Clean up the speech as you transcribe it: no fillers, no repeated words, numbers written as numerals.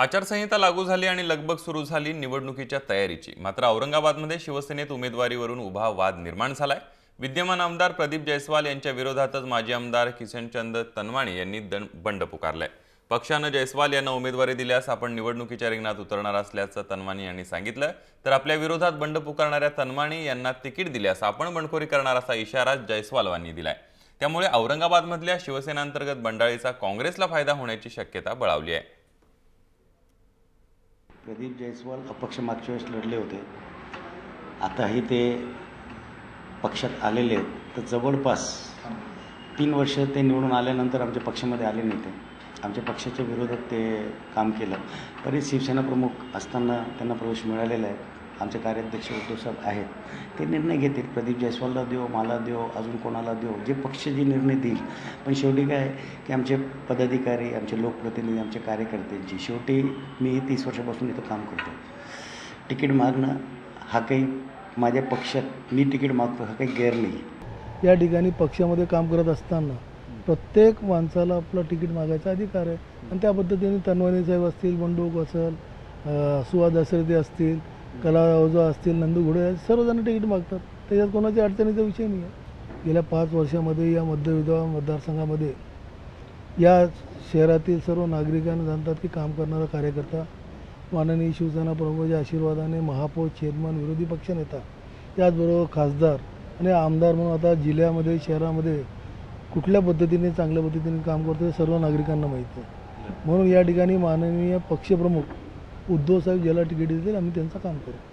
आचारसंहिता लागू झाली आणि लगबग सुरू झाली निवडणुकीच्या तयारीची। मात्र औरंगाबादमध्ये शिवसेनेत उमेदवारीवरून उभा वाद निर्माण झालाय। विद्यमान आमदार प्रदीप जयस्वाल यांच्या विरोधातच माजी आमदार किशनचंद तनवाणी यांनी बंड पुकारलाय। पक्षाने जयस्वाल यांना उमेदवारी दिल्यास आपण निवडणुकीच्या रिंगणात उतरणार असल्याचं तनवाणी यांनी सांगितलं। तर आपल्या विरोधात बंड पुकारणाऱ्या तनवाणी यांना तिकीट दिल्यास आपण बंडखोरी करणार असा इशारा जयस्वाल दिलाय। त्यामुळे औरंगाबादमधल्या शिवसेनेअंतर्गत बंडाळीचा काँग्रेसला फायदा होण्याची शक्यता बळावली आहे। प्रदीप जयस्वाल अपक्ष मागच्या वेळेस लढले होते, आताही ते पक्षात आलेले आहेत। तर जवळपास 3 वर्ष ते निवडून आल्यानंतर आमच्या पक्षामध्ये आले नाही। ते आमच्या पक्षाच्या विरोधात ते काम केलं। तरी शिवसेना प्रमुख असताना त्यांना प्रवेश मिळालेला आहे। आमचे कार्याध्यक्ष उद्धव साहेब आहेत, ते निर्णय घेतील। प्रदीप जयस्वालला देऊ, मला देऊ, अजून कोणाला देऊ, जे पक्ष जे निर्णय देईल। पण शेवटी काय की आमचे पदाधिकारी, आमचे लोकप्रतिनिधी, आमचे कार्यकर्त्यांची शेवटी मी 30 वर्षापासून इथं काम करतो। तिकीट मागणं हा काही माझ्या पक्षात मी तिकीट मागतो हा काही गैर नाही। या ठिकाणी पक्षामध्ये काम करत असताना प्रत्येक माणसाला आपलं तिकीट मागायचा अधिकार आहे आणि त्या पद्धतीने तनवाणी साहेब असतील, बंडू असेल, सुहास दशरथी असतील, कला ओझा असतील, नंदू घोडे, सर्वजण तिकीट मागतात। त्याच्यात कोणाची अडचणीचा विषय नाही आहे। गेल्या 5 वर्षामध्ये या मध्य विदर्भ मतदारसंघामध्ये या शहरातील सर्व नागरिकांना जाणतात की काम करणारा कार्यकर्ता, माननीय शिवसेना प्रमुखांच्या आशीर्वादाने महापौर, चेअरमन, विरोधी पक्षनेता, त्याचबरोबर खासदार आणि आमदार म्हणून आता जिल्ह्यामध्ये, शहरामध्ये कुठल्या पद्धतीने चांगल्या पद्धतीने काम करतो हे सर्व नागरिकांना माहीत आहे। म्हणून या ठिकाणी माननीय पक्षप्रमुख उद्धव साहेब ज्याला तिकीट देतील आम्ही त्यांचं काम करू।